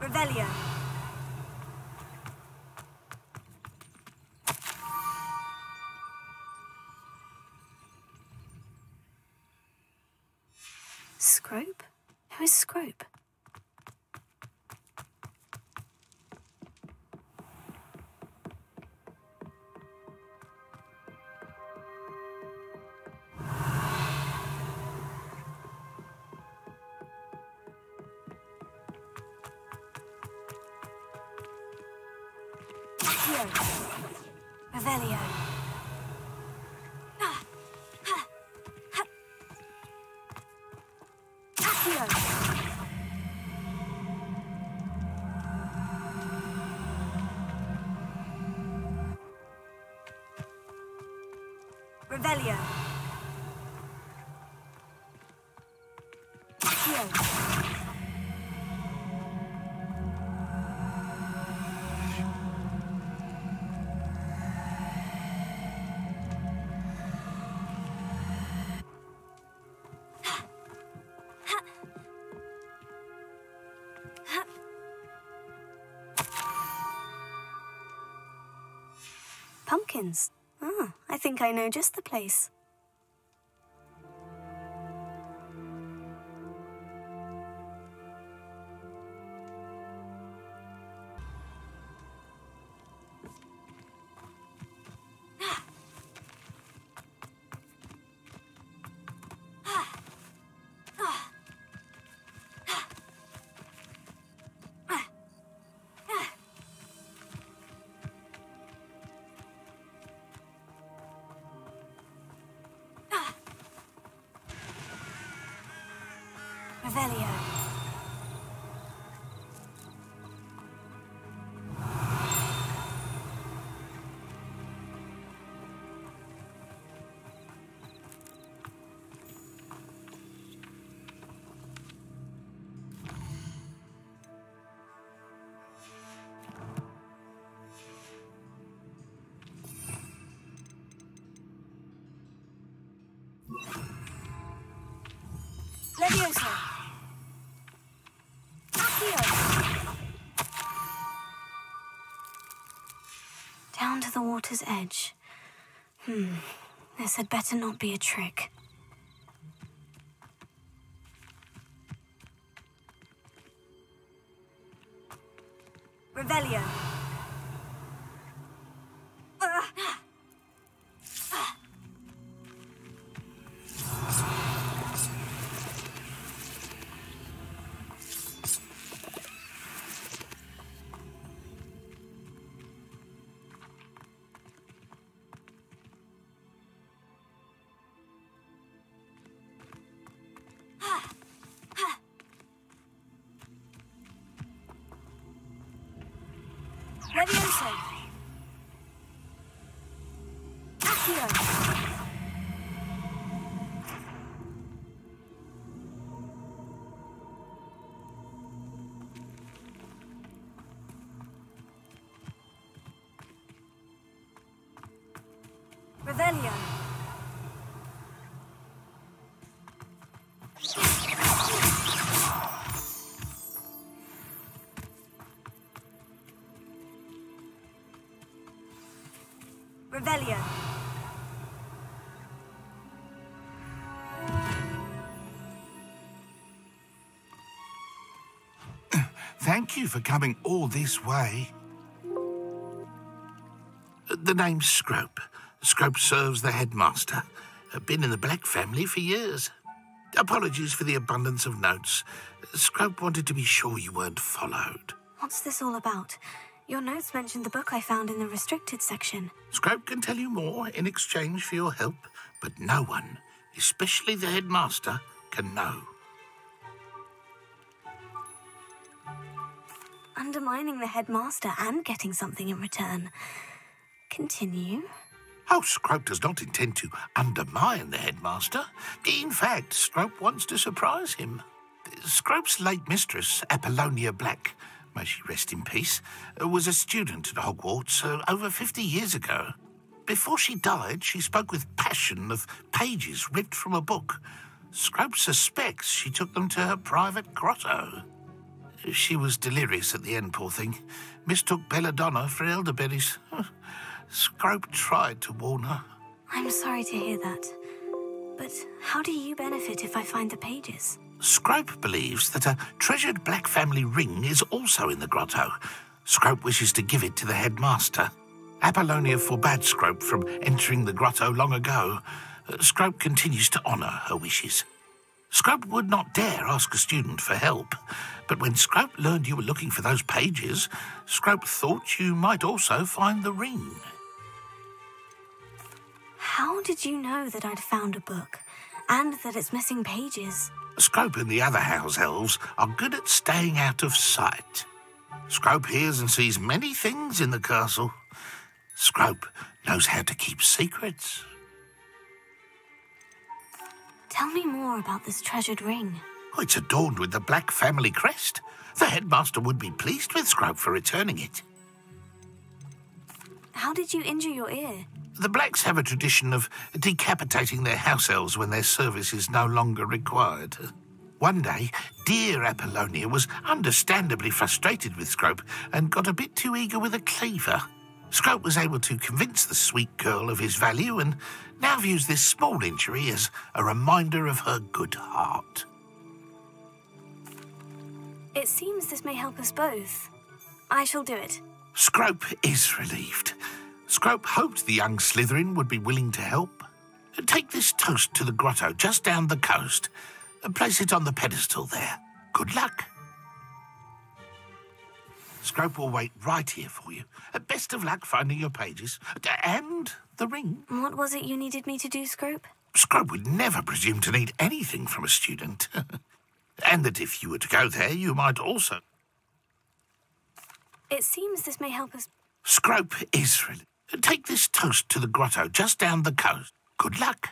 Revelio. Scrope? Who is Scrope? Revelio. Accio. Revelio. Accio. Pumpkins. Ah, I think I know just the place. Revelio. Levioso. Down to the water's edge. This had better not be a trick. Revelio. Levioso. Accio. Revelio. Revelio. Thank you for coming all this way. The name's Scrope. Scrope serves the headmaster. Been in the Black family for years. Apologies for the abundance of notes. Scrope wanted to be sure you weren't followed. What's this all about? Your notes mentioned the book I found in the restricted section. Scrope can tell you more in exchange for your help, but no one, especially the headmaster, can know. Undermining the headmaster and getting something in return. Continue. Oh, Scrope does not intend to undermine the headmaster. In fact, Scrope wants to surprise him. Scrope's late mistress, Apollonia Black, may she rest in peace, was a student at Hogwarts over 50 years ago. Before she died, she spoke with passion of pages ripped from a book. Scrope suspects she took them to her private grotto. She was delirious at the end, poor thing. Mistook belladonna for elderberries. Scrope tried to warn her. I'm sorry to hear that. But how do you benefit if I find the pages? Scrope believes that a treasured black family ring is also in the grotto. Scrope wishes to give it to the headmaster. Apollonia forbade Scrope from entering the grotto long ago. Scrope continues to honour her wishes. Scrope would not dare ask a student for help, but when Scrope learned you were looking for those pages, Scrope thought you might also find the ring. How did you know that I'd found a book, and that it's missing pages? Scrope and the other house elves are good at staying out of sight. Scrope hears and sees many things in the castle. Scrope knows how to keep secrets. Tell me more about this treasured ring. Oh, it's adorned with the black family crest. The headmaster would be pleased with Scrope for returning it. How did you injure your ear? The blacks have a tradition of decapitating their house elves when their service is no longer required. One day, dear Apollonia was understandably frustrated with Scrope and got a bit too eager with a cleaver. Scrope was able to convince the sweet girl of his value and now views this small injury as a reminder of her good heart. It seems this may help us both. I shall do it. Scrope is relieved. Scrope hoped the young Slytherin would be willing to help. Take this toast to the grotto just down the coast and place it on the pedestal there. Good luck. Scrope will wait right here for you. Best of luck finding your pages. And the ring. What was it you needed me to do, Scrope? Scrope would never presume to need anything from a student. And that if you were to go there, you might also... It seems this may help us... Scrope is relieved. Take this toast to the grotto just down the coast. Good luck.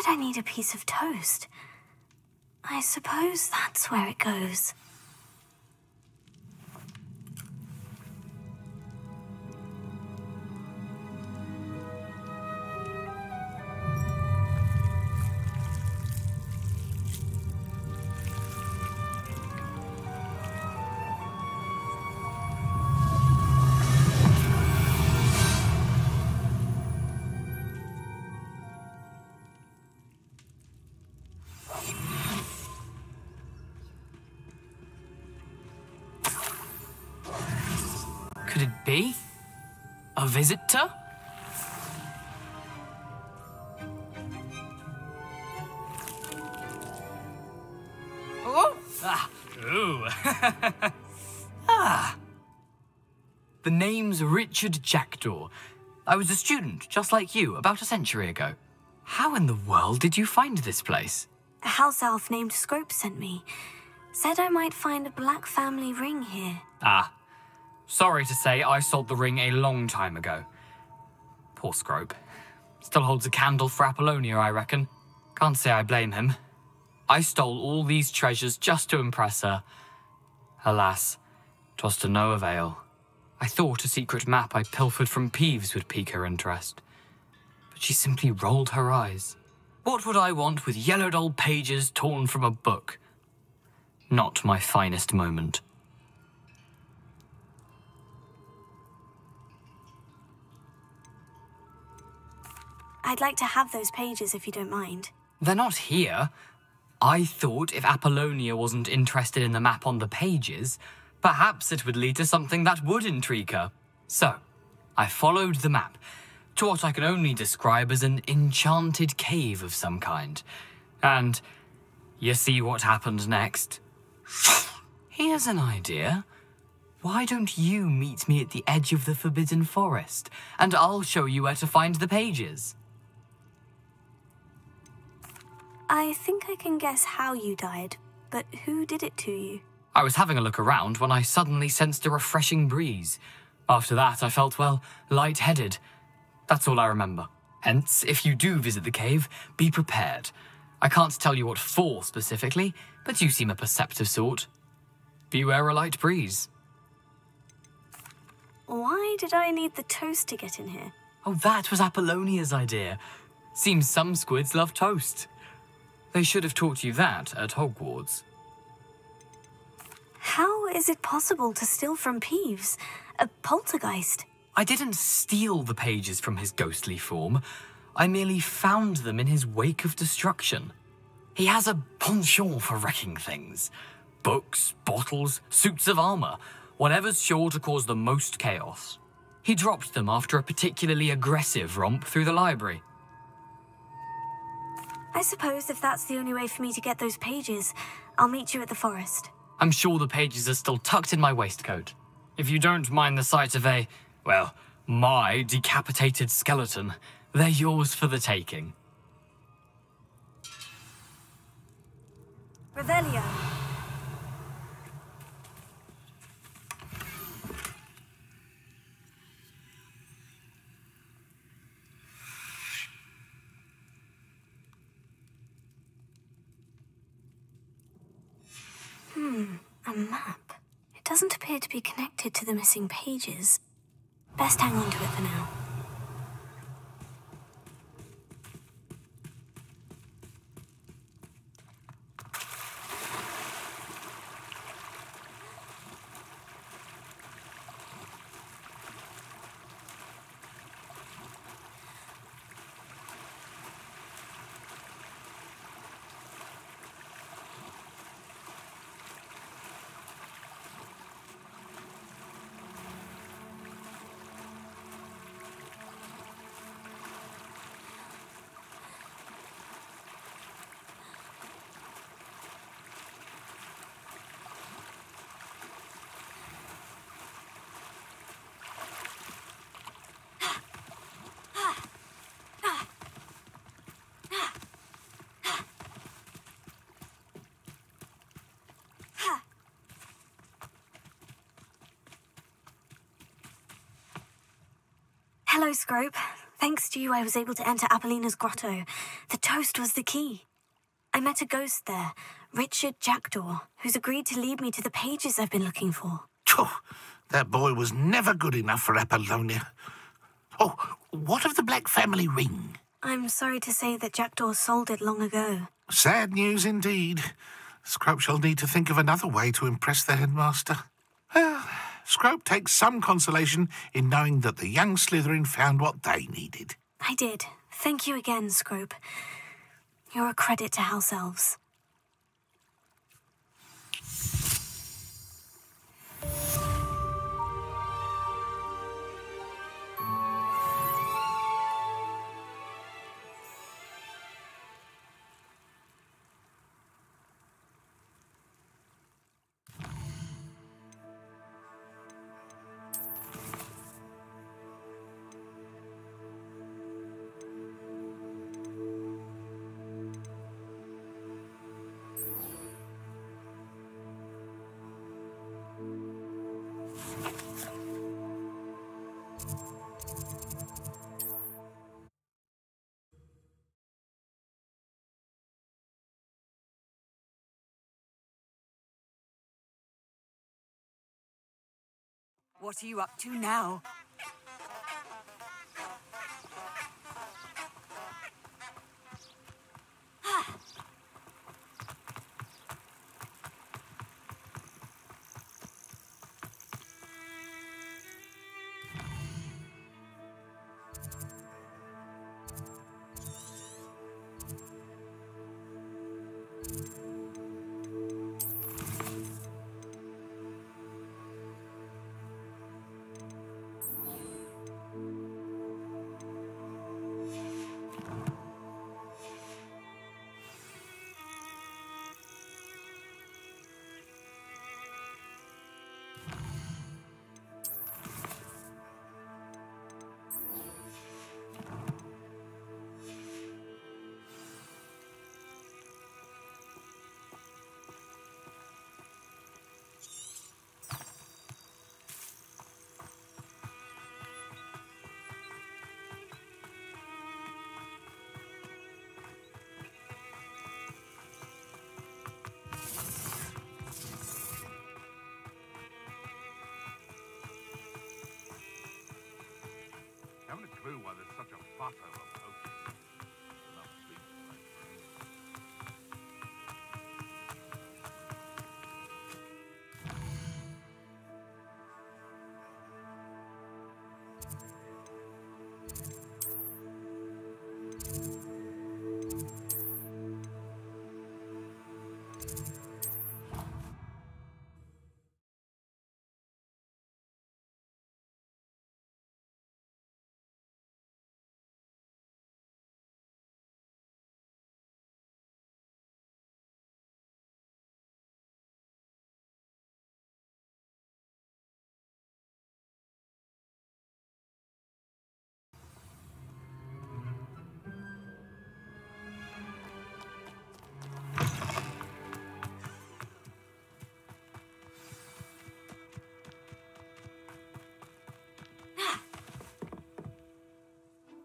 said I need a piece of toast. I suppose that's where it goes. Could it be? A visitor? Oh! Ah! Ooh! Ah! The name's Richard Jackdaw. I was a student, just like you, about a century ago. How in the world did you find this place? A house elf named Scrope sent me. Said I might find a black family ring here. Ah. Sorry to say, I sold the ring a long time ago. Poor Scrope. Still holds a candle for Apollonia, I reckon. Can't say I blame him. I stole all these treasures just to impress her. Alas, 'twas to no avail. I thought a secret map I pilfered from Peeves would pique her interest. But she simply rolled her eyes. What would I want with yellowed old pages torn from a book? Not my finest moment. I'd like to have those pages if you don't mind. They're not here. I thought if Apollonia wasn't interested in the map on the pages, perhaps it would lead to something that would intrigue her. So, I followed the map to what I can only describe as an enchanted cave of some kind. And you see what happened next? Here's an idea. Why don't you meet me at the edge of the Forbidden Forest, and I'll show you where to find the pages? I think I can guess how you died, but who did it to you? I was having a look around when I suddenly sensed a refreshing breeze. After that, I felt, well, lightheaded. That's all I remember. Hence, if you do visit the cave, be prepared. I can't tell you what for specifically, but you seem a perceptive sort. Beware a light breeze. Why did I need the toast to get in here? Oh, that was Apollonia's idea. Seems some squids love toast. They should have taught you that at Hogwarts. How is it possible to steal from Peeves? A poltergeist? I didn't steal the pages from his ghostly form. I merely found them in his wake of destruction. He has a penchant for wrecking things. Books, bottles, suits of armor, whatever's sure to cause the most chaos. He dropped them after a particularly aggressive romp through the library. I suppose if that's the only way for me to get those pages, I'll meet you at the forest. I'm sure the pages are still tucked in my waistcoat. If you don't mind the sight of my decapitated skeleton, they're yours for the taking. Revelio. A map. It doesn't appear to be connected to the missing pages. Best hang on to it for now. Hello, Scrope. Thanks to you, I was able to enter Apollina's grotto. The toast was the key. I met a ghost there, Richard Jackdaw, who's agreed to lead me to the pages I've been looking for. Phew, that boy was never good enough for Apollonia. Oh, what of the Black family ring? I'm sorry to say that Jackdaw sold it long ago. Sad news indeed. Scrope shall need to think of another way to impress the headmaster. Well, Scrope takes some consolation in knowing that the young Slytherin found what they needed. I did. Thank you again, Scrope. You're a credit to House Elves. What are you up to now? Haven't a clue why there's such a fuss over potions.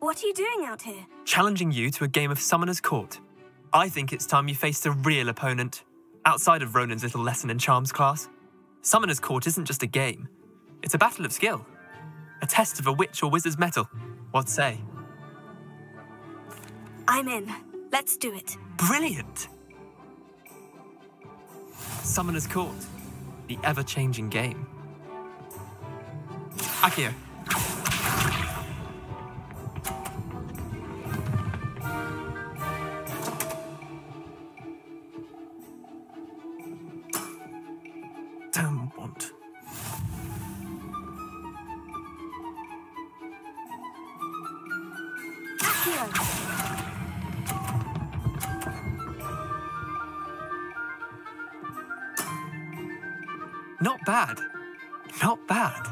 What are you doing out here? Challenging you to a game of Summoner's Court. I think it's time you faced a real opponent, outside of Ronan's little lesson in charms class. Summoner's Court isn't just a game. It's a battle of skill. A test of a witch or wizard's mettle. What say? I'm in. Let's do it. Brilliant! Summoner's Court. The ever-changing game. Akio. Don't want. Not bad. Not bad.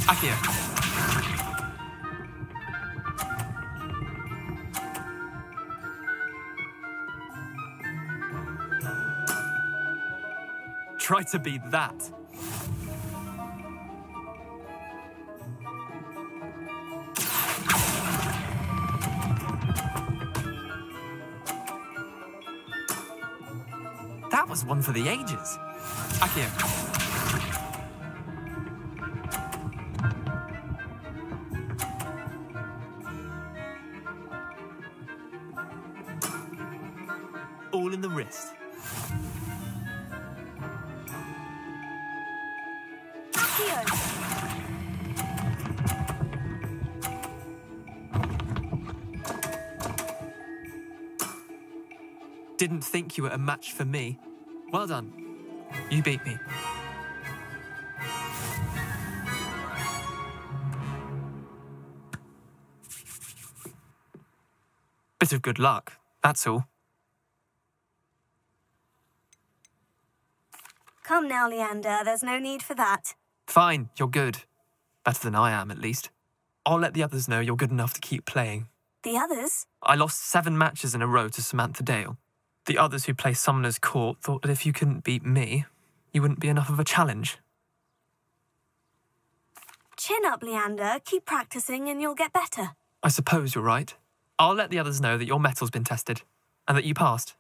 Akio. Try to beat that. was one for the ages. Akio. All in the wrist. Akio! Didn't think you were a match for me. Well done. You beat me. Bit of good luck, that's all. Come now, Leander, there's no need for that. Fine, you're good. Better than I am, at least. I'll let the others know you're good enough to keep playing. The others? I lost 7 matches in a row to Samantha Dale. The others who play Summoner's Court thought that if you couldn't beat me, you wouldn't be enough of a challenge. Chin up, Leander. Keep practicing and you'll get better. I suppose you're right. I'll let the others know that your metal's been tested, and that you passed.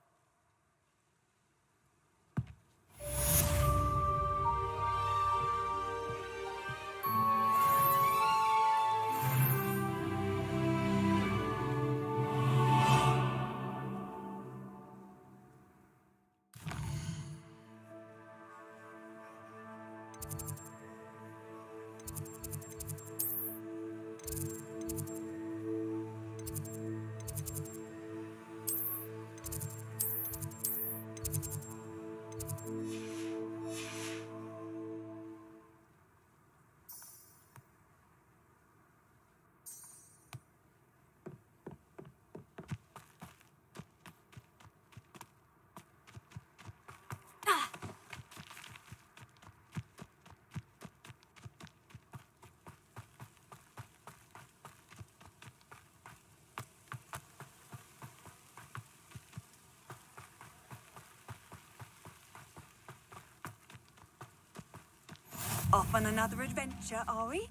Off on another adventure, are we?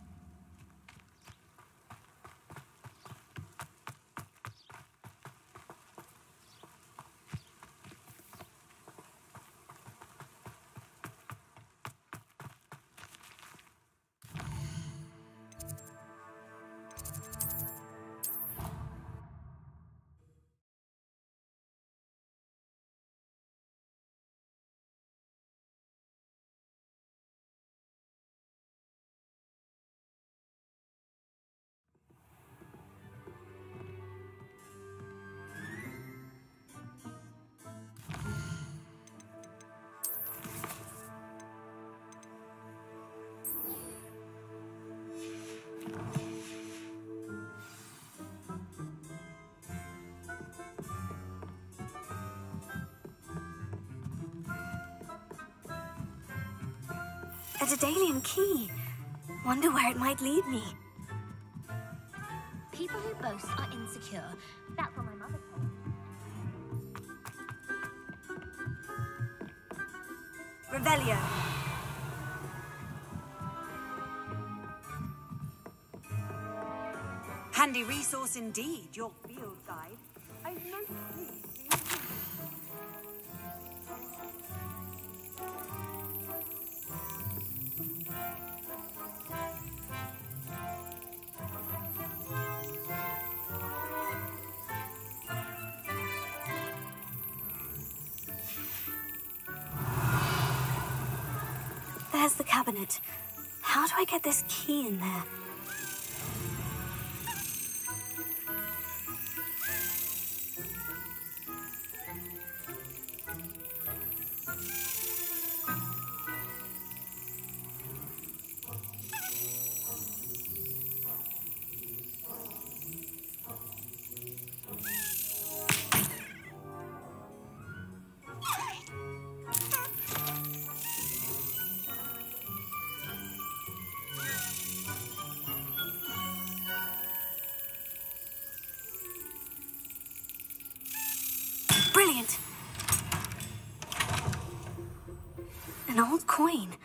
A Daedalian key. Wonder where it might lead me. People who boast are insecure. That's what my mother told me. Revelio. Handy resource indeed, your field guide. I've noticed. There's the cabinet. How do I get this key in there? Brilliant! An old coin.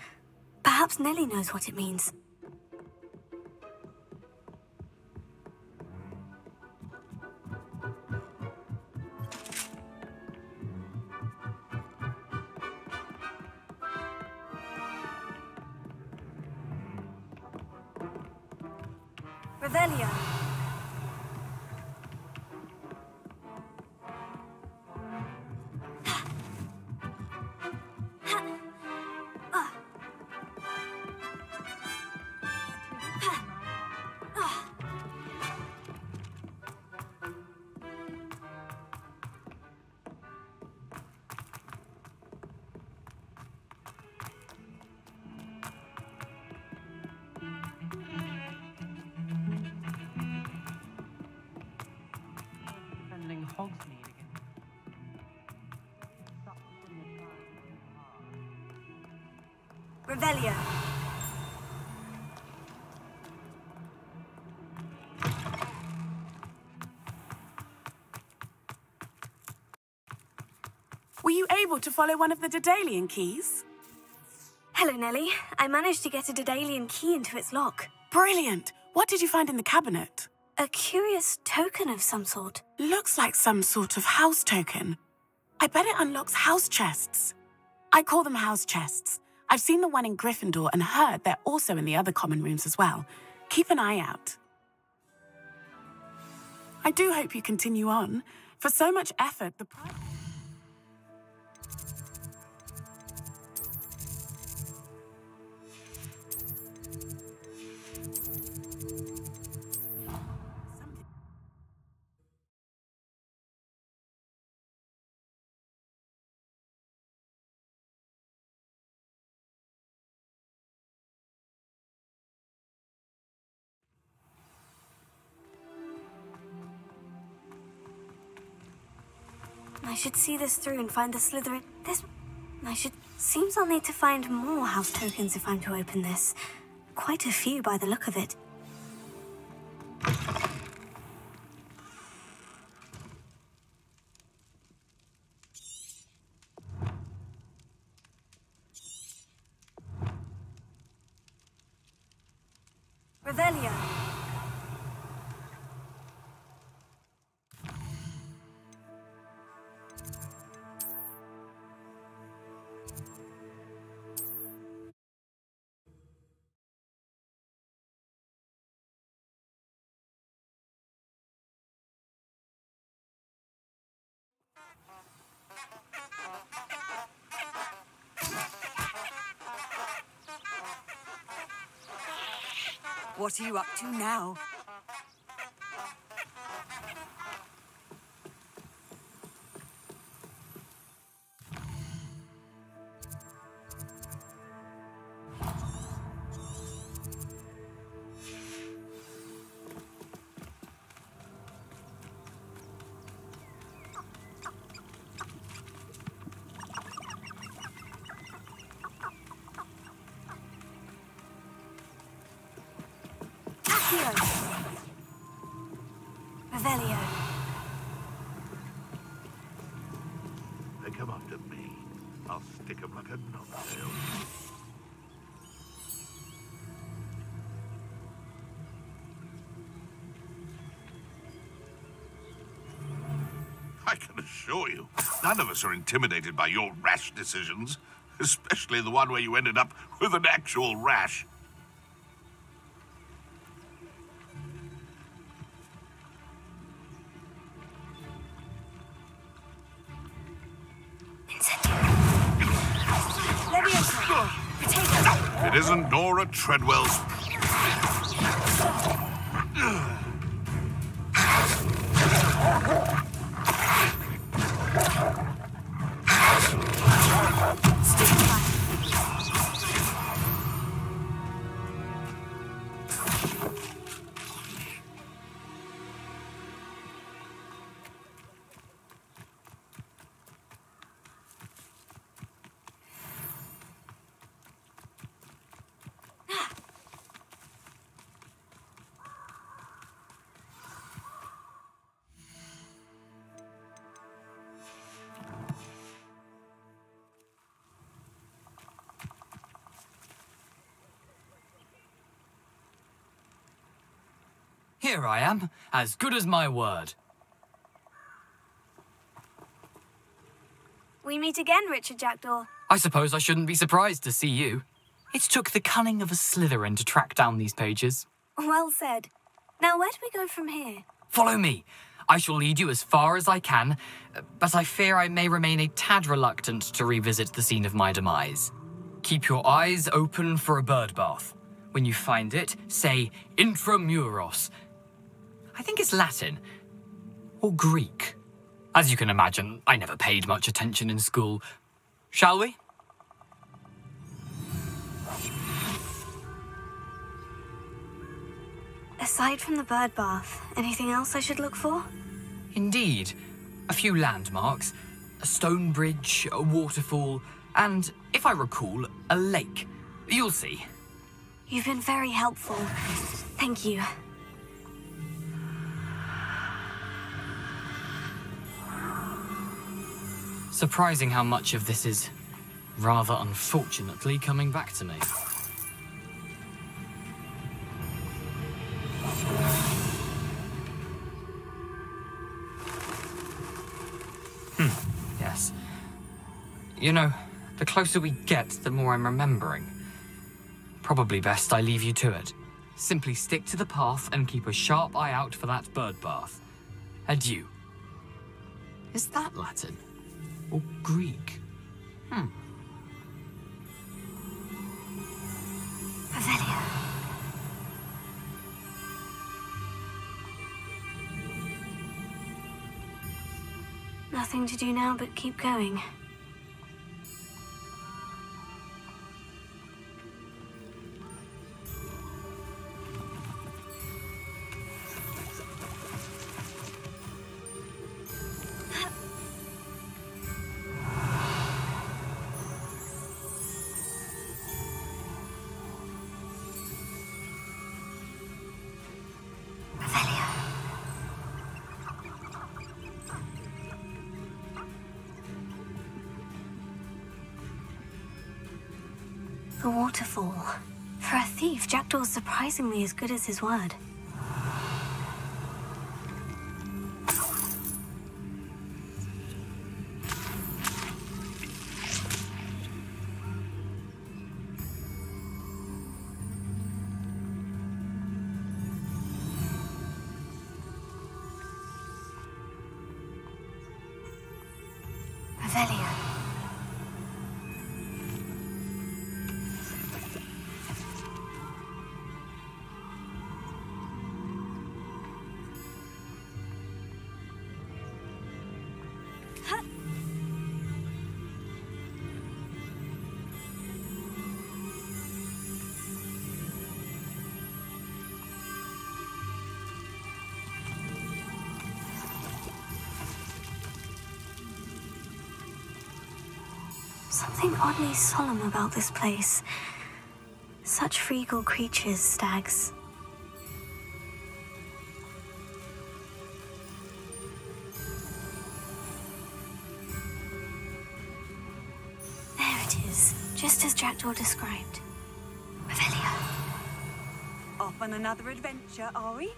Perhaps Nellie knows what it means. Revelio. Revelio. Were you able to follow one of the Daedalian keys? Hello, Nellie. I managed to get a Daedalian key into its lock. Brilliant! What did you find in the cabinet? A curious token of some sort. Looks like some sort of house token. I bet it unlocks house chests. I call them house chests. I've seen the one in Gryffindor and heard they're also in the other common rooms as well. Keep an eye out. I do hope you continue on. For so much effort, the prize... I should see this through and find the Slytherin... Seems I'll need to find more house tokens if I'm to open this. Quite a few by the look of it. Revelio. What are you up to now? Revelio. They come after me. I'll stick 'em like a knobtail. I can assure you, none of us are intimidated by your rash decisions, especially the one where you ended up with an actual rash. It isn't Nora Treadwell's... Here I am, as good as my word. We meet again, Richard Jackdaw. I suppose I shouldn't be surprised to see you. It took the cunning of a Slytherin to track down these pages. Well said. Now, where do we go from here? Follow me. I shall lead you as far as I can, but I fear I may remain a tad reluctant to revisit the scene of my demise. Keep your eyes open for a bird bath. When you find it, say intramuros. I think it's Latin. Or Greek. As you can imagine, I never paid much attention in school. Shall we? Aside from the bird bath, anything else I should look for? Indeed. A few landmarks, a stone bridge, a waterfall, and, if I recall, a lake. You'll see. You've been very helpful. Thank you. Surprising how much of this is, rather unfortunately, coming back to me. Yes. You know, the closer we get, the more I'm remembering. Probably best I leave you to it. Simply stick to the path and keep a sharp eye out for that bird bath. Adieu. Is that Latin? Or Greek? Pavelia. Nothing to do now but keep going. The waterfall. For a thief, Jackdaw's surprisingly as good as his word. Pavelia. Something oddly solemn about this place. Such regal creatures, stags. There it is, just as Jackdaw described. Pavelia. Off on another adventure, are we?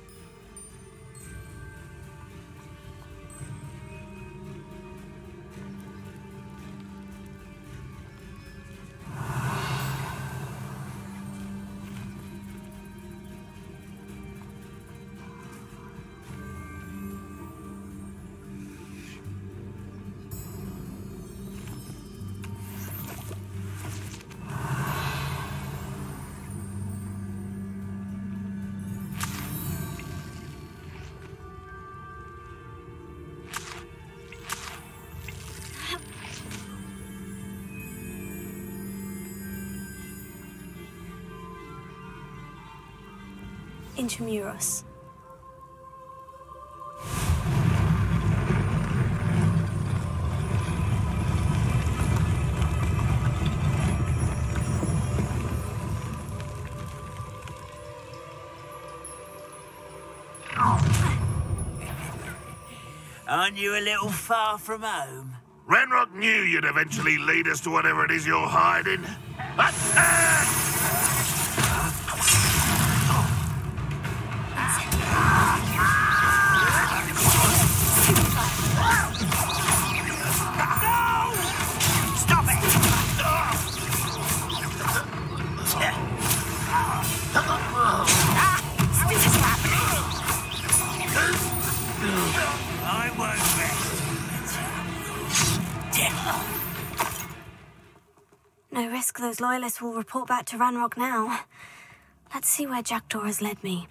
Intramuros. Aren't you a little far from home? Renrock knew you'd eventually lead us to whatever it is you're hiding. Attack! Stop it! those loyalists will report back to Ranrock now. Let's see where Jackdaw has led me.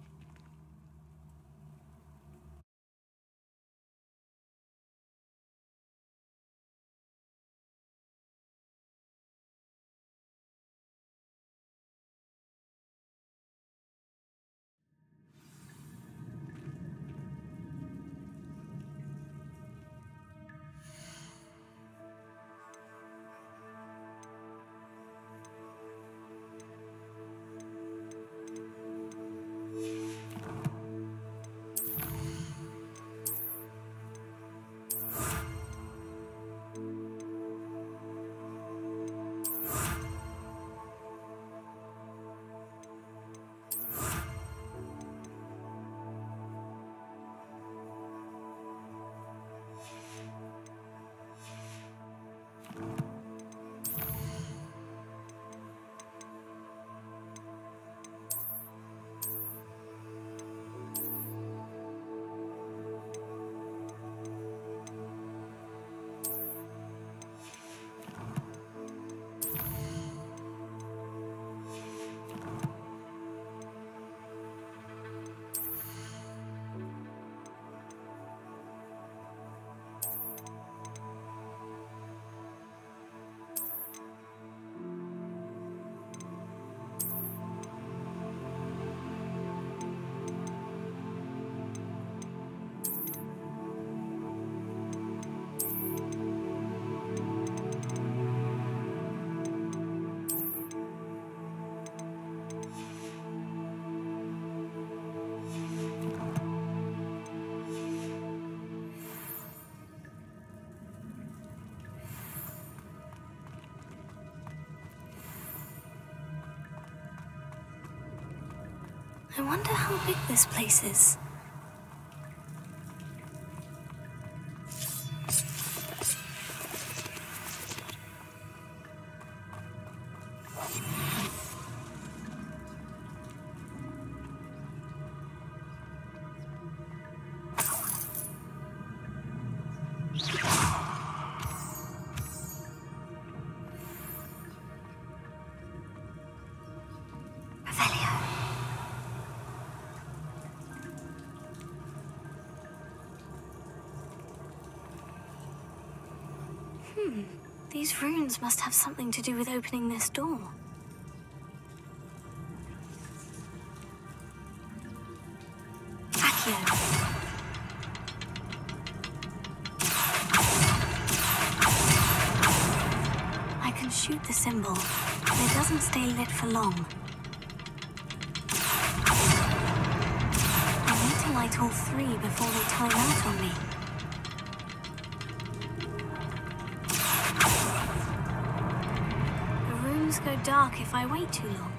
I wonder how big this place is. These runes must have something to do with opening this door. Accio. I can shoot the symbol, but it doesn't stay lit for long. I need to light all three before they time out on me. Go dark if I wait too long.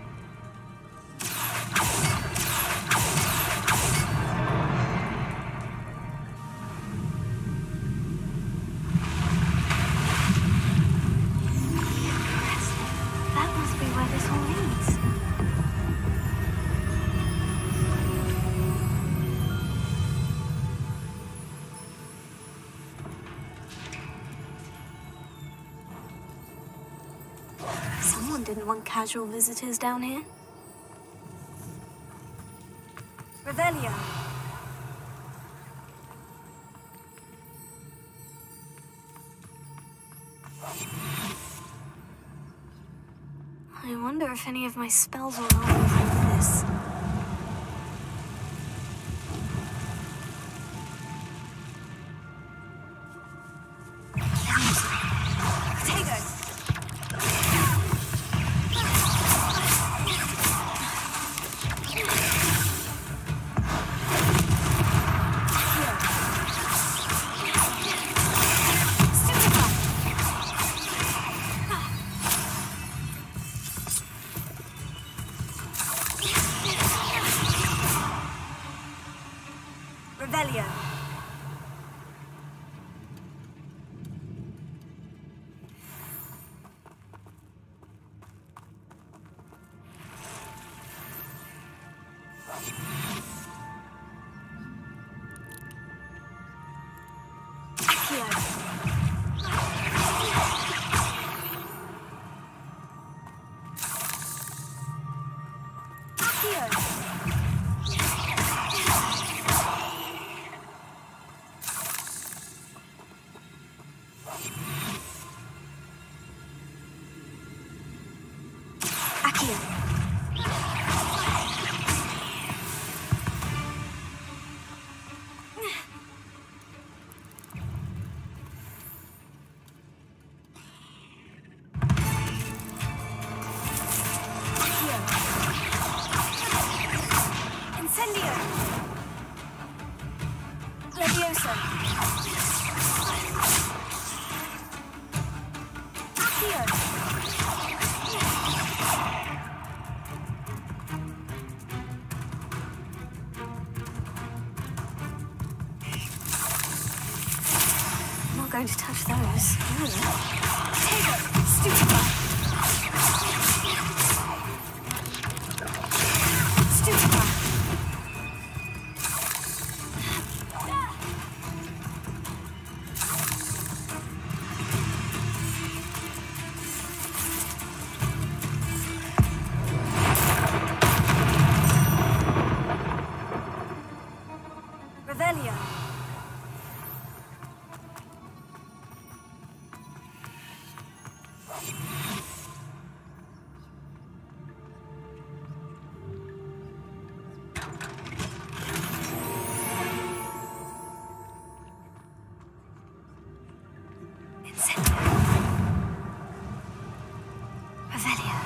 That must be where this all leads. Someone didn't want casual visitors down here. Revelio. I wonder if any of my spells will help me through this. Accio. Accio. Incendio! Leviosa! Accio! I'm not going to touch those. Take it! Stupefy! Stupefy! Revelio. Incendio. Revelio.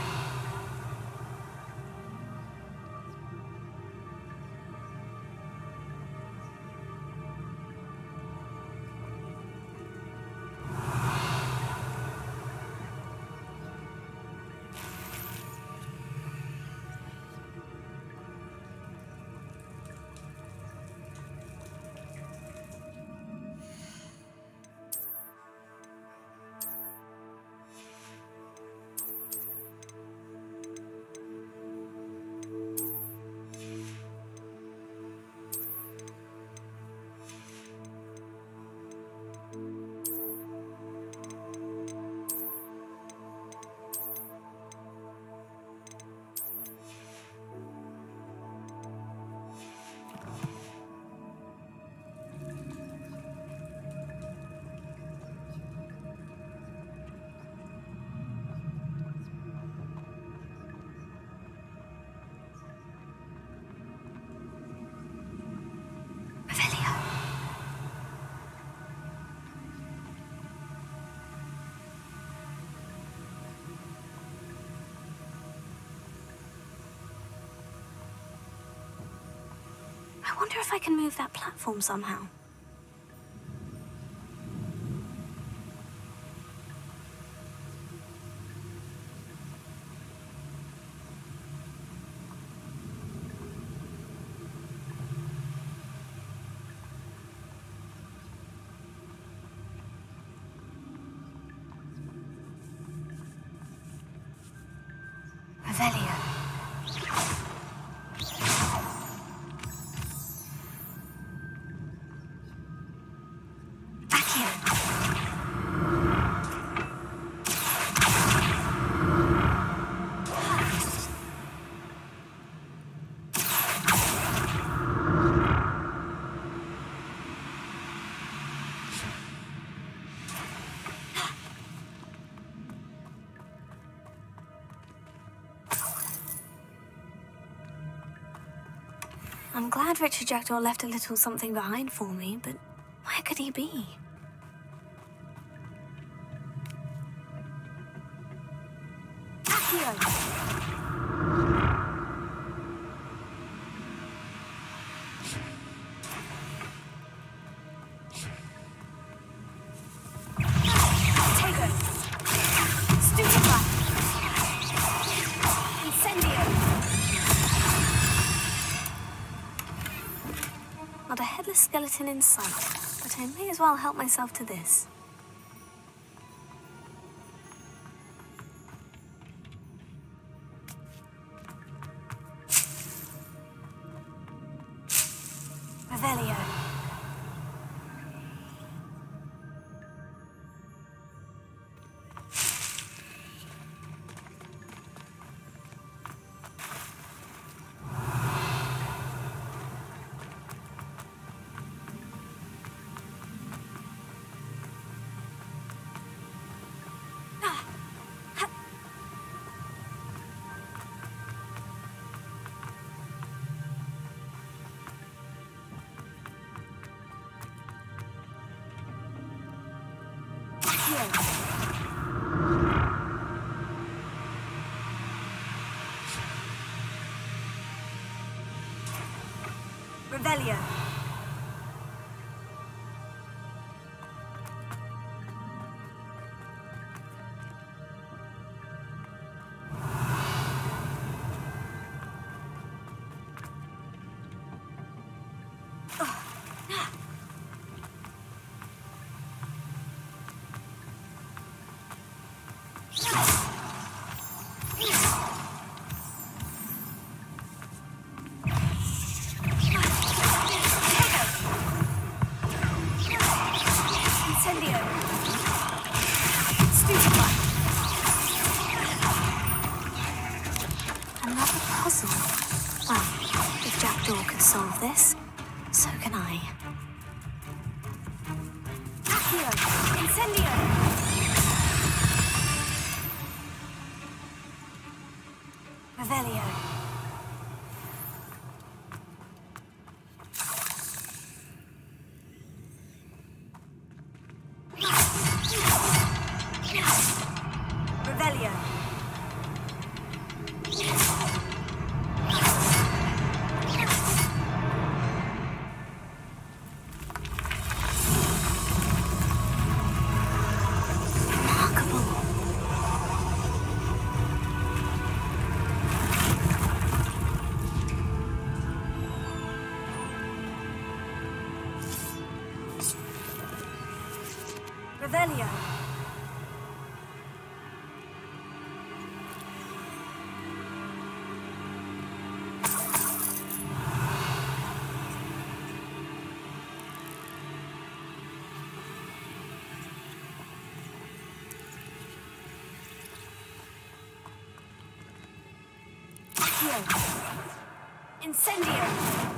Revelio. I wonder if I can move that platform somehow. Revelio. Accio. I'm glad Richard Jackdaw left a little something behind for me, but where could he be? Accio! Take it! Stupefy! Incendio! Not a headless skeleton in sight, but I may as well help myself to this. Revelio. Revelio. Another puzzle. Well, if Jackdaw can solve this, so can I. Accio! Incendio! Revelio. Revelio. Revelio. Accio. Incendio.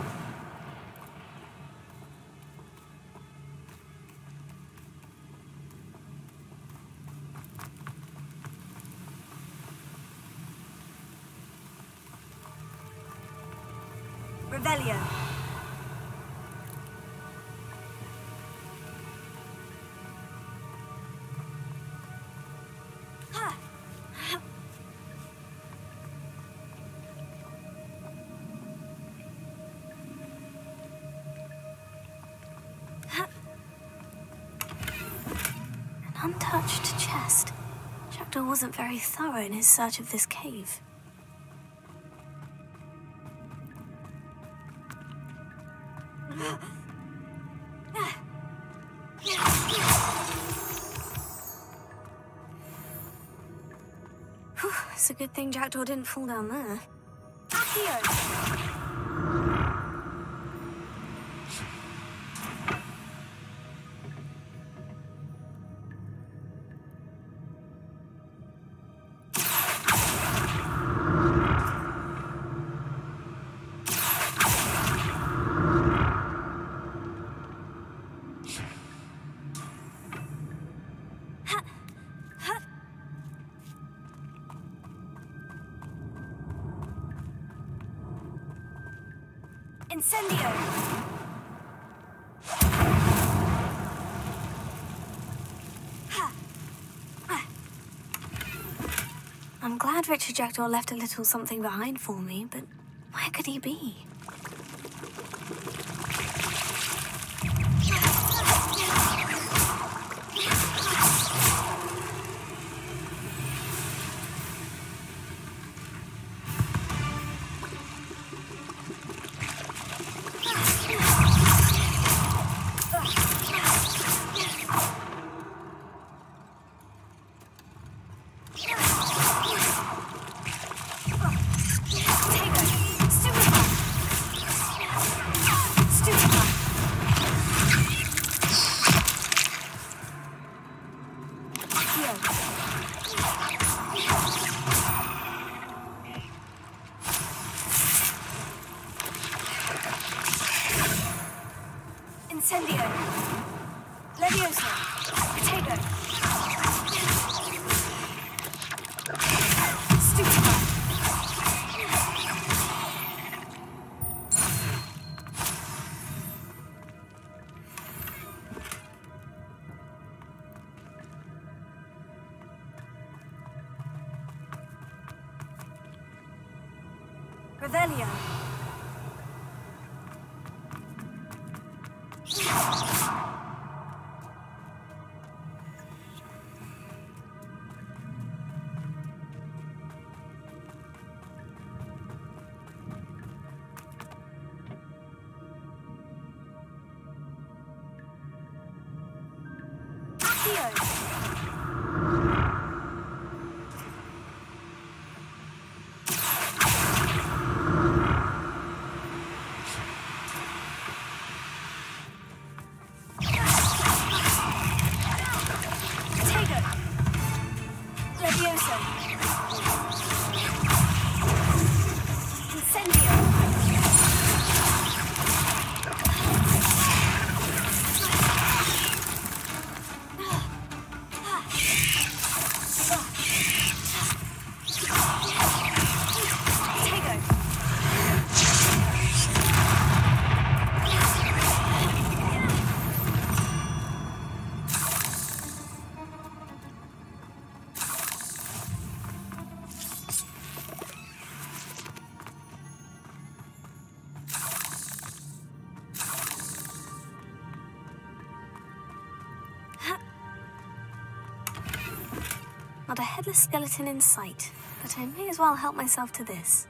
Revelio. An untouched chest. Jackdaw wasn't very thorough in his search of this cave. It's a good thing Jackdaw didn't fall down there. Accio! Incendio! I'm glad Richard Jackdaw left a little something behind for me, but where could he be? Incendio! Levioso! Potato! Stupefy! Revelio. Not a headless skeleton in sight, but I may as well help myself to this.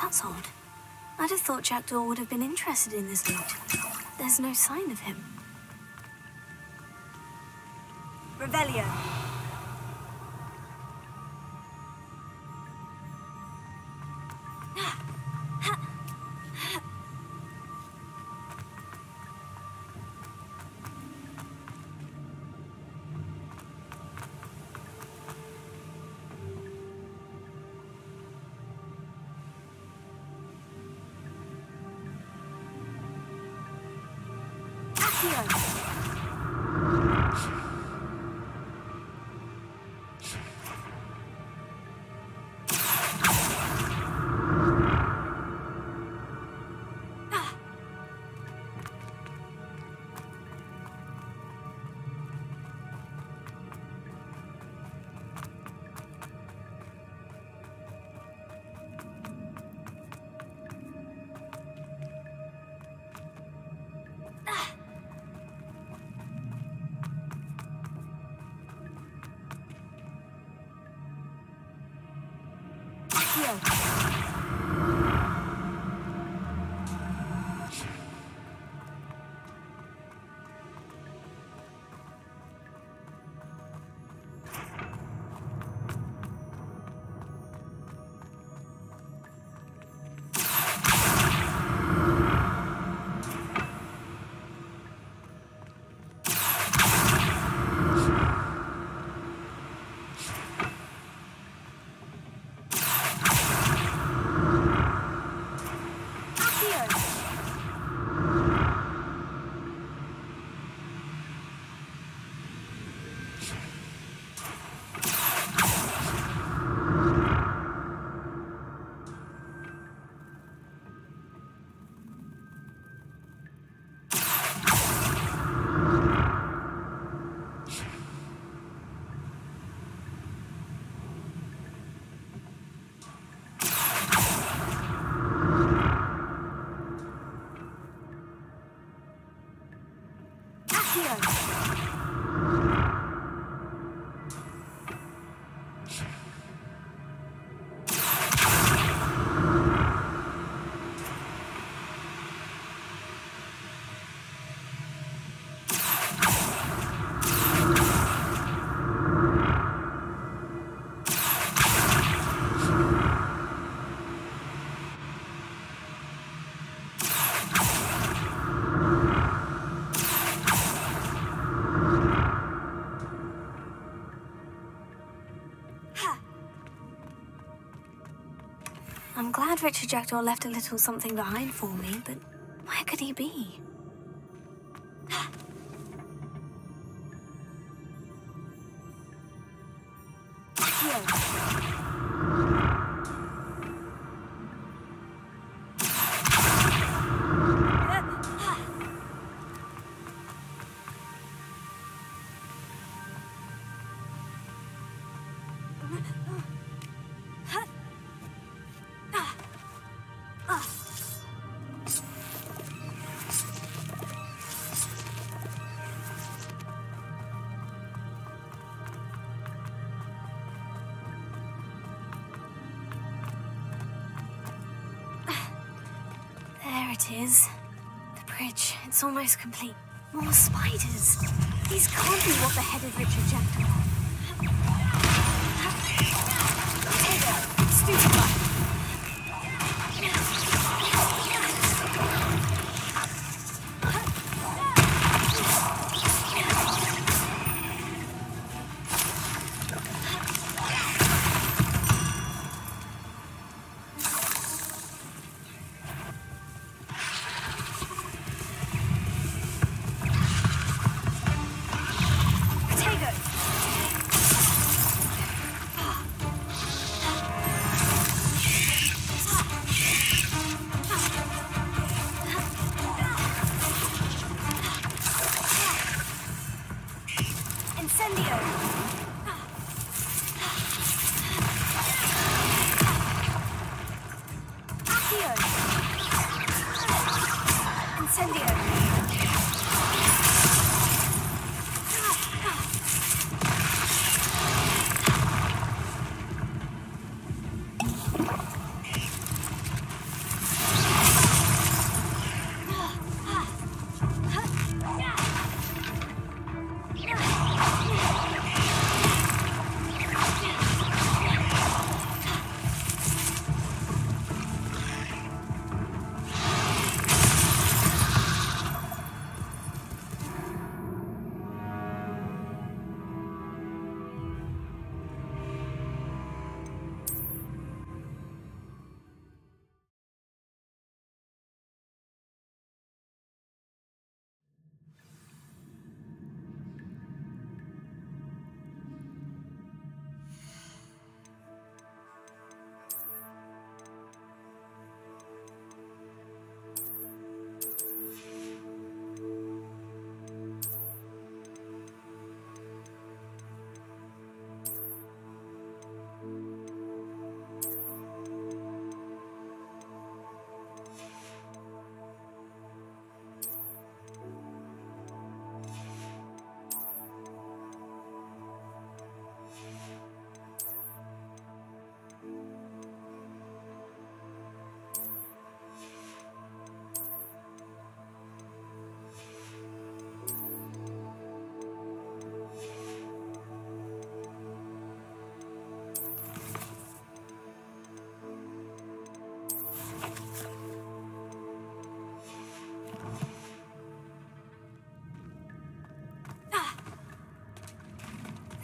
That's odd. I'd have thought Jackdaw would have been interested in this loot. There's no sign of him. Revelio. I'm glad Richard Jackdaw left a little something behind for me, but where could he be? There it is. The bridge. It's almost complete. More spiders. These can't be what beheaded Richard Jackdaw. Stupid.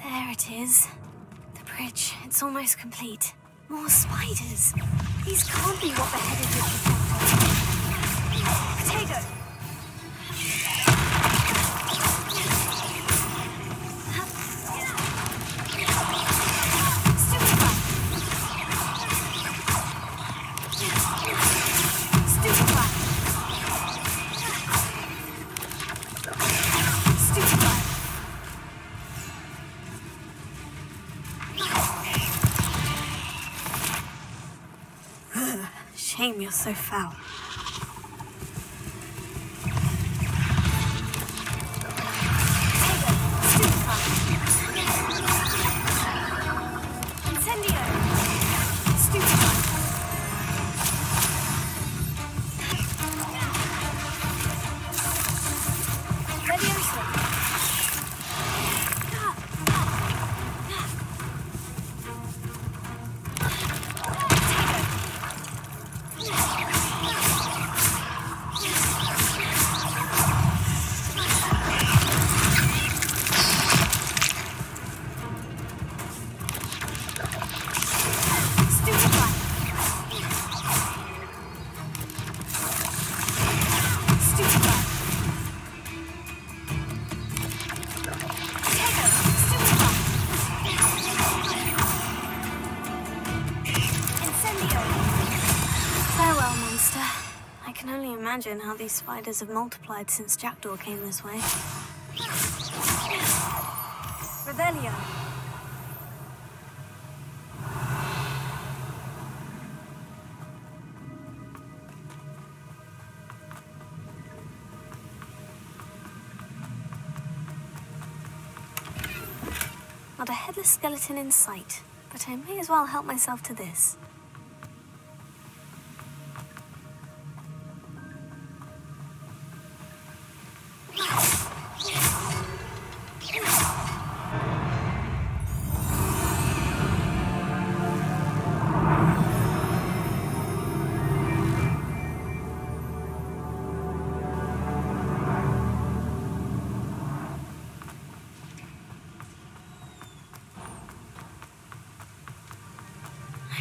There it is. The bridge. It's almost complete. More spiders. These can't be what beheaded Richard Jackdaw. Potato! Shame you're so foul. Potato! Stupid! imagine how these spiders have multiplied since Jackdaw came this way. Revelio. Not a headless skeleton in sight, but I may as well help myself to this.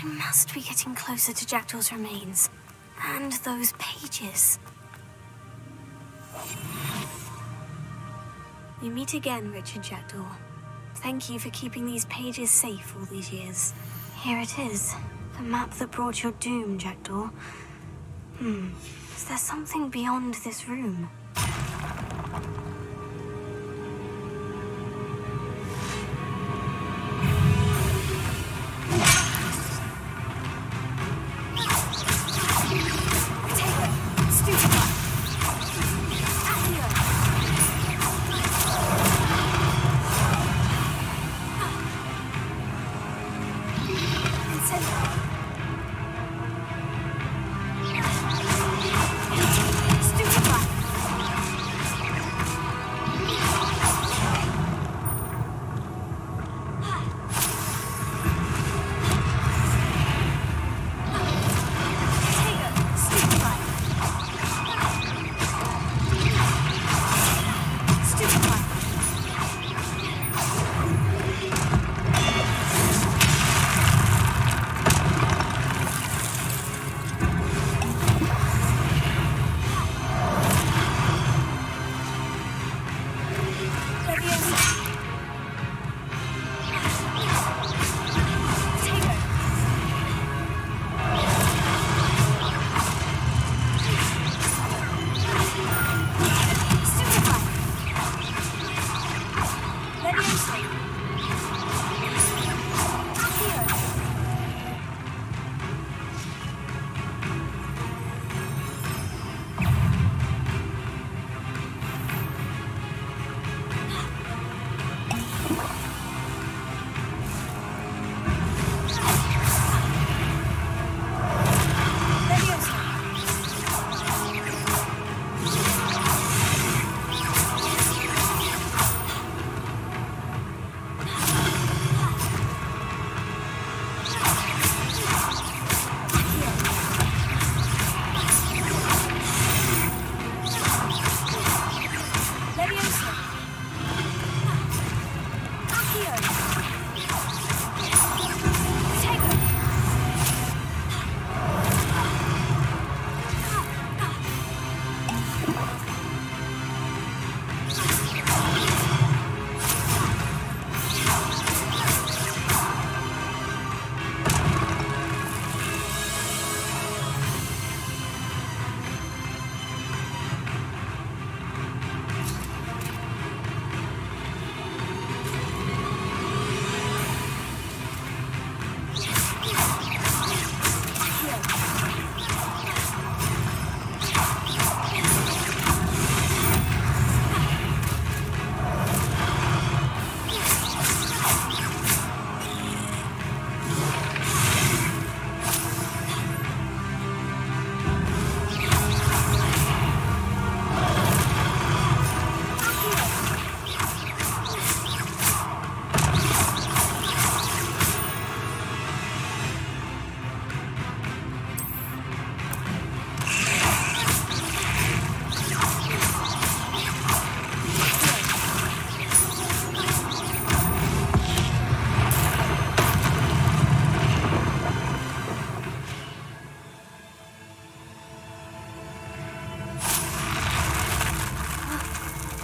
I must be getting closer to Jackdaw's remains. And those pages. You meet again, Richard Jackdaw. Thank you for keeping these pages safe all these years. Here it is. The map that brought your doom, Jackdaw. Is there something beyond this room?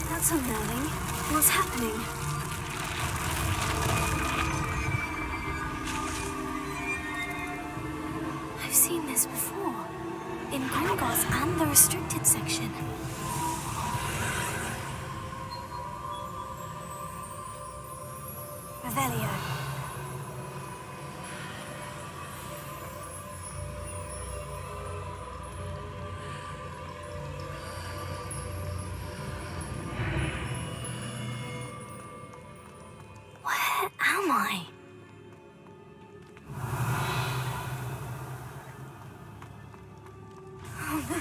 That's unnerving. What's happening? I've seen this before. in Gringotts and the restricted section. Revelio. Where am I? Oh no.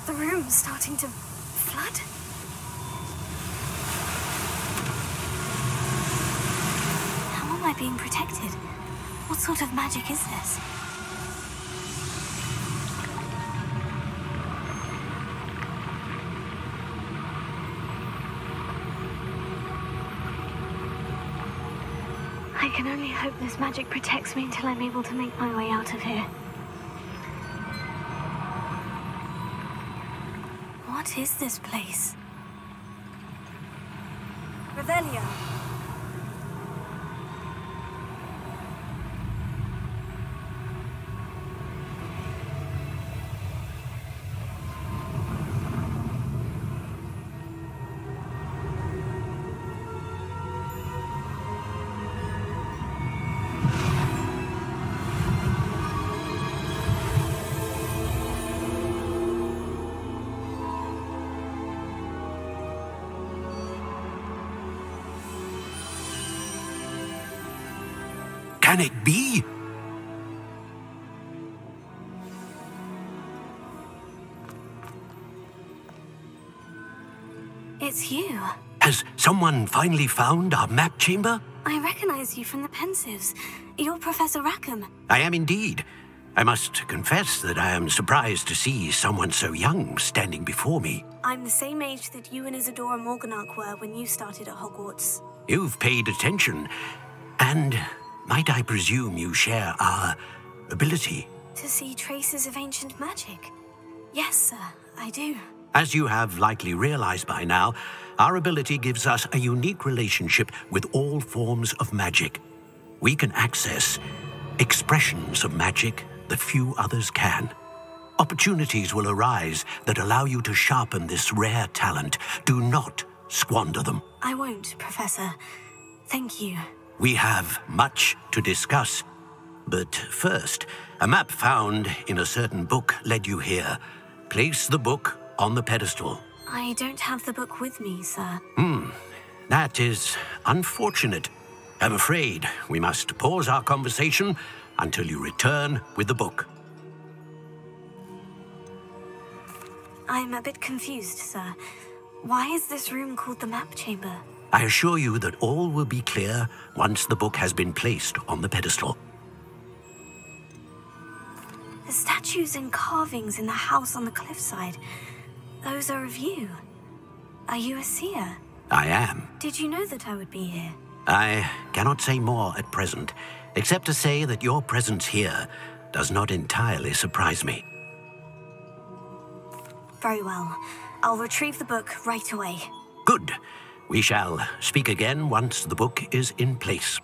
The room's starting to flood. How am I being protected? What sort of magic is this? I can only hope this magic protects me until I'm able to make my way out of here. What is this place? Revelio. Can it be? It's you. Has someone finally found our map chamber? I recognize you from the Pensives. You're Professor Rackham. I am indeed. I must confess that I am surprised to see someone so young standing before me. I'm the same age that you and Isadora Morganach were when you started at Hogwarts. You've paid attention, and might I presume you share our ability? To see traces of ancient magic? Yes, sir, I do. As you have likely realized by now, our ability gives us a unique relationship with all forms of magic. We can access expressions of magic that few others can. Opportunities will arise that allow you to sharpen this rare talent. Do not squander them. I won't, Professor. Thank you. We have much to discuss. But first, a map found in a certain book led you here. Place the book on the pedestal. I don't have the book with me, sir. That is unfortunate. I'm afraid we must pause our conversation until you return with the book. I'm a bit confused, sir. Why is this room called the map chamber? I assure you that all will be clear once the book has been placed on the pedestal. The statues and carvings in the house on the cliffside, those are of you. Are you a seer? I am. Did you know that I would be here? I cannot say more at present, except to say that your presence here does not entirely surprise me. Very well. I'll retrieve the book right away. Good. We shall speak again once the book is in place.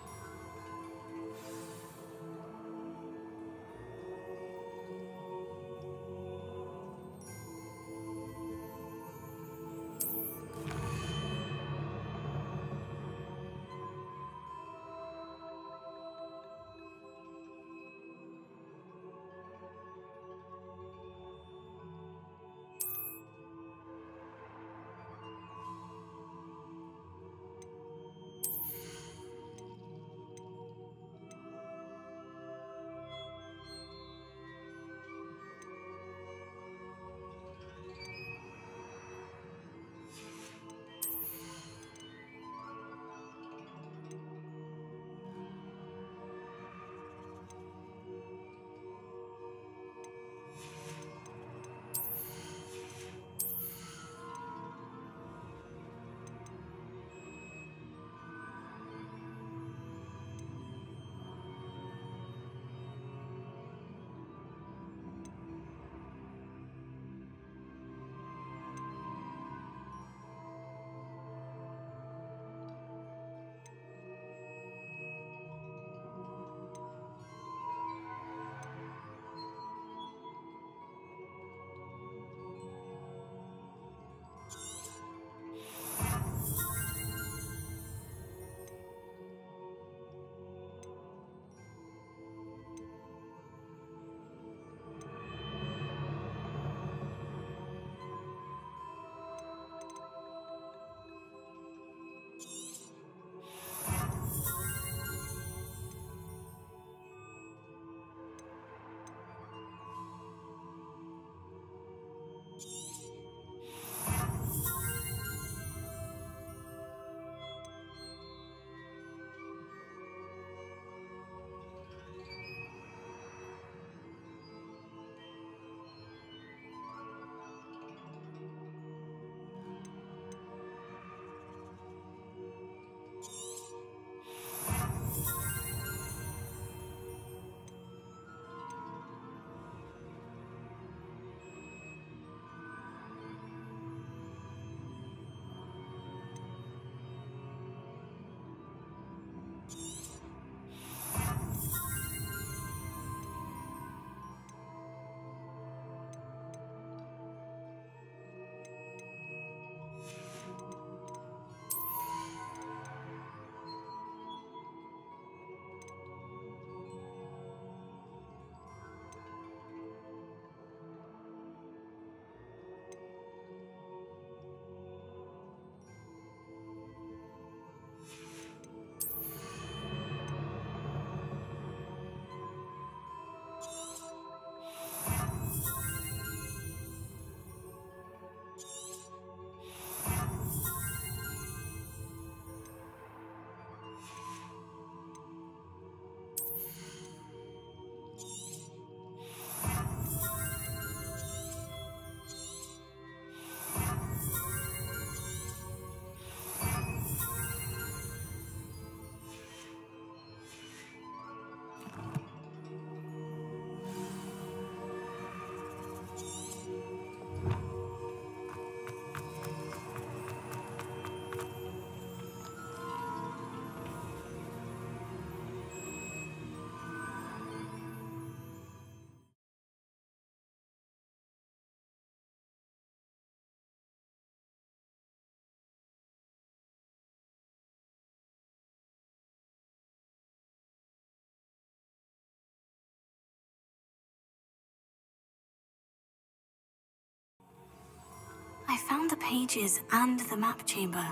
found the pages and the map chamber.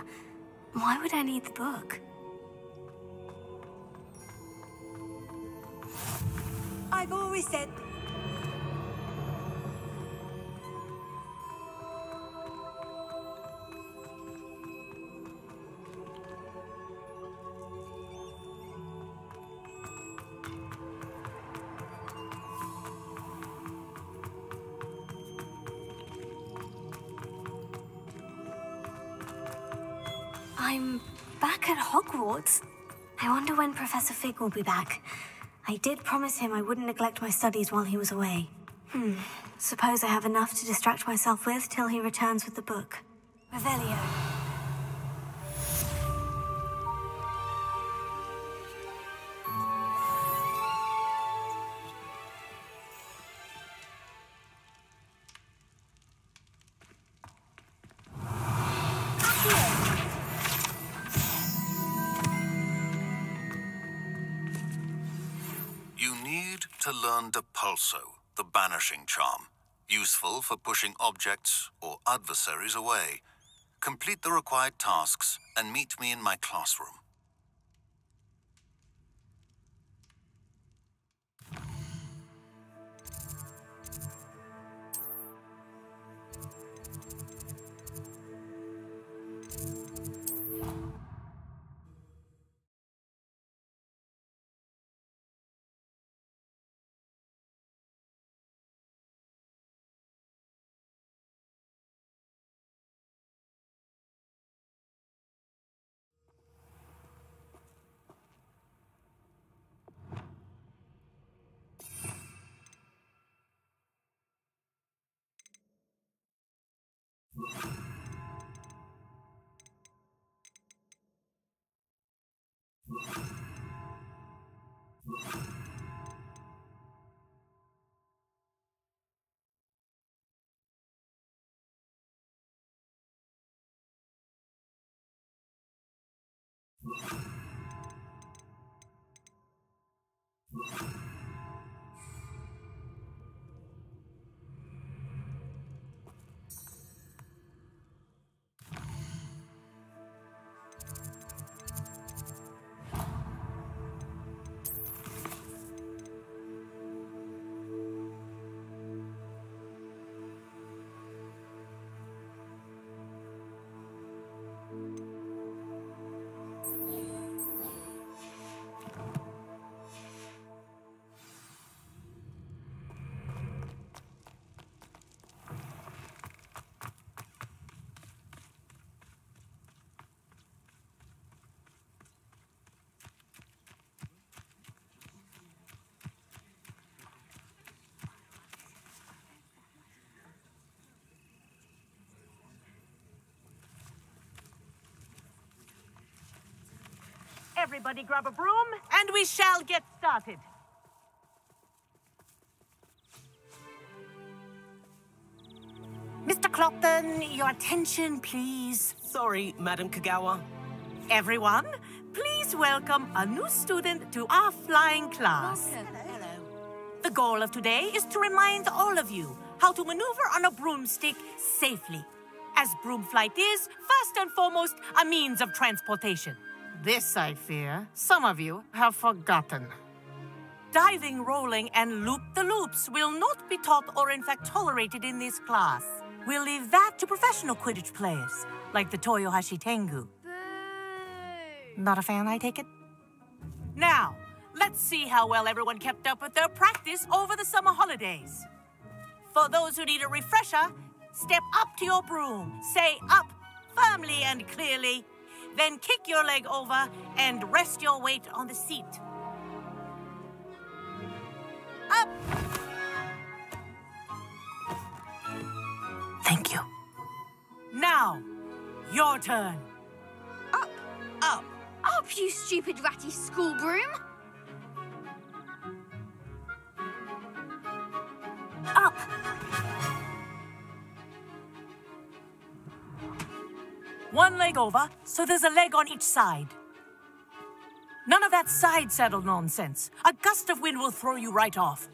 Why would I need the book? I've always said... I'm back at Hogwarts. I wonder when Professor Fig will be back. I did promise him I wouldn't neglect my studies while he was away. Suppose I have enough to distract myself with till he returns with the book. Revelio. To learn Depulso, the banishing charm, useful for pushing objects or adversaries away. Complete the required tasks and meet me in my classroom. Everybody grab a broom, and we shall get started. Mr. Clopton, your attention, please. Sorry, Madam Kagawa. Everyone, please welcome a new student to our flying class. Hello. The goal of today is to remind all of you how to maneuver on a broomstick safely, as broom flight is, first and foremost, a means of transportation. This, I fear, some of you have forgotten. Diving, rolling, and loop-the-loops will not be taught or in fact tolerated in this class. We'll leave that to professional Quidditch players, like the Toyohashi Tengu. Boo! Not a fan, I take it? Now, let's see how well everyone kept up with their practice over the summer holidays. For those who need a refresher, step up to your broom, say up firmly and clearly, then kick your leg over and rest your weight on the seat. Up! Thank you. Now, your turn. Up! Up! Up, you stupid ratty school broom! Up! One leg over, so there's a leg on each side. None of that side saddle nonsense. A gust of wind will throw you right off.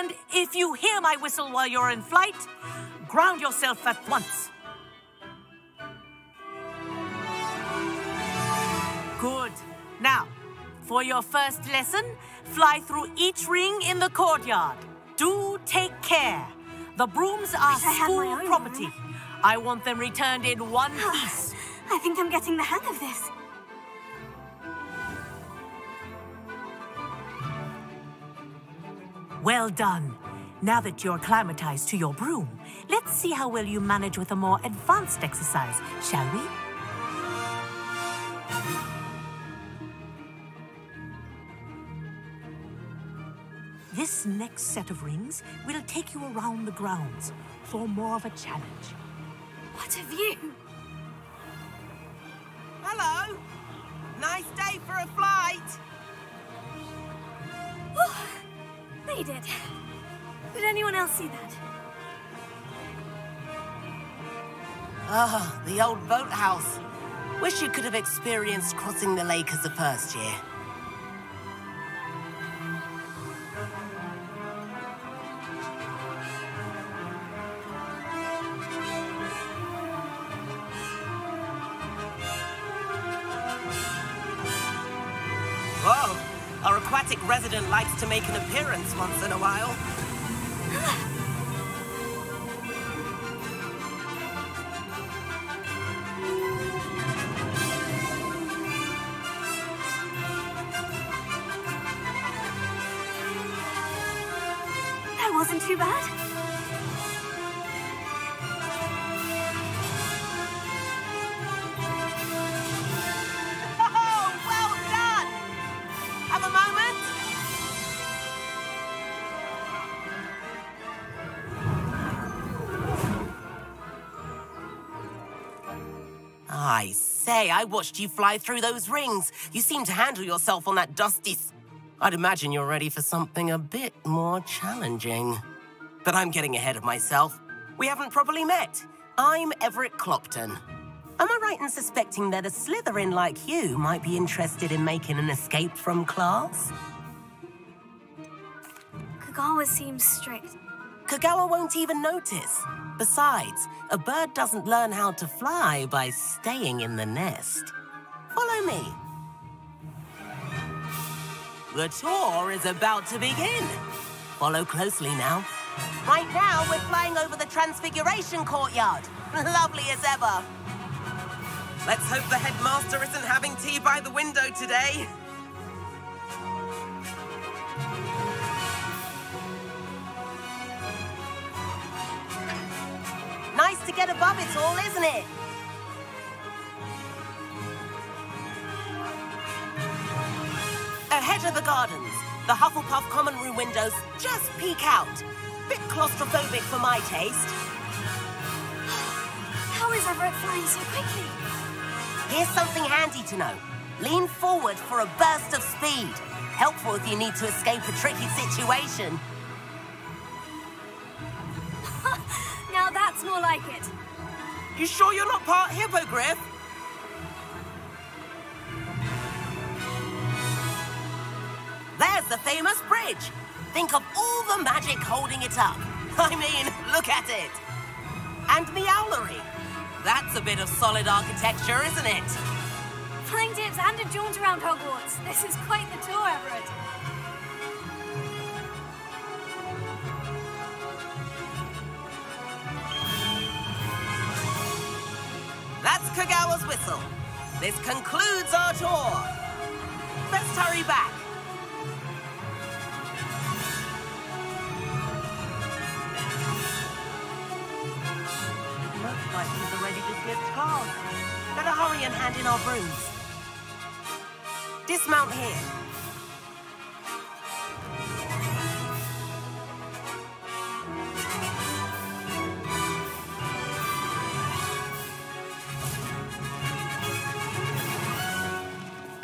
And if you hear my whistle while you're in flight, ground yourself at once. Good. Now, for your first lesson, fly through each ring in the courtyard. Do take care. The brooms are school property. I want them returned in one piece. I think I'm getting the hang of this. Well done. Now that you're acclimatized to your broom, let's see how well you manage with a more advanced exercise, shall we? This next set of rings will take you around the grounds for more of a challenge. What a view! Hello. Nice day for a flight. Oh, they did. Did anyone else see that? Ah, the old boathouse. Wish you could have experienced crossing the lake as a first year. Whoa! Our aquatic resident likes to make an appearance once in a while. That wasn't too bad. Oh, well done! Have a moment? I say, I watched you fly through those rings. You seem to handle yourself on that dusty... I'd imagine you're ready for something a bit more challenging. But I'm getting ahead of myself. We haven't properly met. I'm Everett Clopton. Am I right in suspecting that a Slytherin like you might be interested in making an escape from class? Kagawa seems strict. Kagawa won't even notice. Besides, a bird doesn't learn how to fly by staying in the nest. Follow me. The tour is about to begin. Follow closely now. Right now, we're flying over the Transfiguration Courtyard. Lovely as ever. Let's hope the headmaster isn't having tea by the window today. Nice to get above it all, isn't it? Ahead of the gardens, the Hufflepuff common room windows just peek out. Bit claustrophobic for my taste. How is Everett flying so quickly? Here's something handy to know. Lean forward for a burst of speed. Helpful if you need to escape a tricky situation. Now that's more like it. You sure you're not part hippogriff? There's the famous bridge. Think of all the magic holding it up. I mean, look at it. And the owlery. That's a bit of solid architecture, isn't it? Flying dips and a jaunt around Hogwarts. This is quite the tour, Everett. That's Kagawa's whistle. This concludes our tour. Let's hurry back. Looks like he's already dismissed class. Better hurry and hand in our brooms. Dismount here.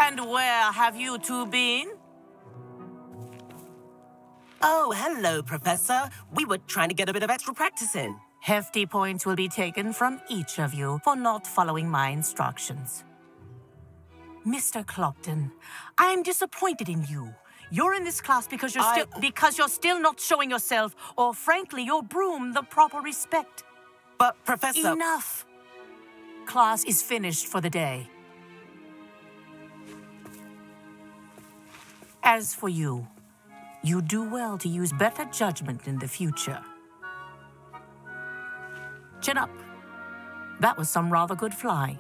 And where have you two been? Oh, hello, Professor. We were trying to get a bit of extra practice in. Hefty points will be taken from each of you for not following my instructions. Mr. Clopton, I am disappointed in you. You're in this class because you're still not showing yourself, or frankly, your broom the proper respect. But, Professor... Enough. Class is finished for the day. As for you, you do well to use better judgment in the future. Chin up. That was some rather good flying.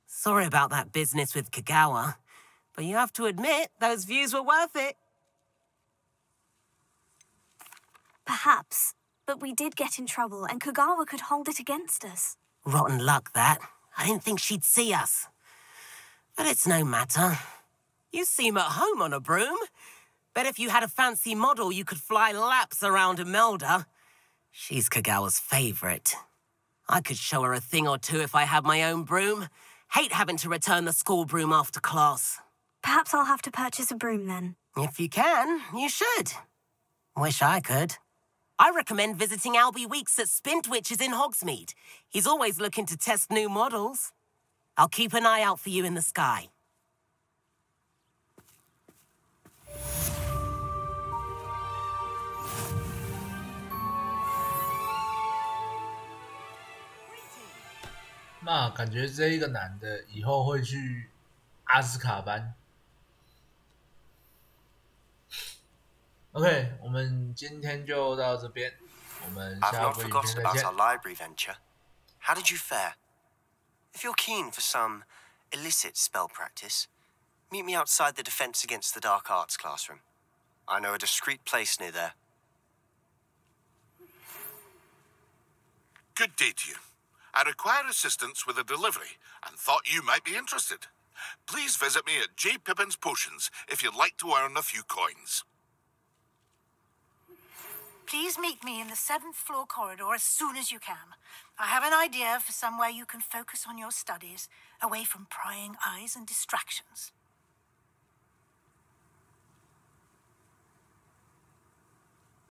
Sorry about that business with Kagawa, but you have to admit those views were worth it. Perhaps, but we did get in trouble and Kagawa could hold it against us. Rotten luck, that. I didn't think she'd see us. But it's no matter. You seem at home on a broom. Bet if you had a fancy model, you could fly laps around Imelda. She's Kagawa's favorite. I could show her a thing or two if I had my own broom. Hate having to return the school broom after class. Perhaps I'll have to purchase a broom then. If you can, you should. Wish I could. I recommend visiting Albie Weeks at Spintwitches in Hogsmeade. He's always looking to test new models. I'll keep an eye out for you in the sky.那感觉这一个男的以后会去阿斯卡班。OK， 我们今天就到这边，我们下回影片再见。 I've not forgotten about our library venture. How did you fare? If you're keen for some illicit spell practice, meet me outside the Defense Against the Dark Arts classroom. I know a discreet place near there. Good day to you. I require assistance with a delivery and thought you might be interested. Please visit me at J. Pippin's Potions if you'd like to earn a few coins. Please meet me in the 7th floor corridor as soon as you can. I have an idea for somewhere you can focus on your studies, away from prying eyes and distractions.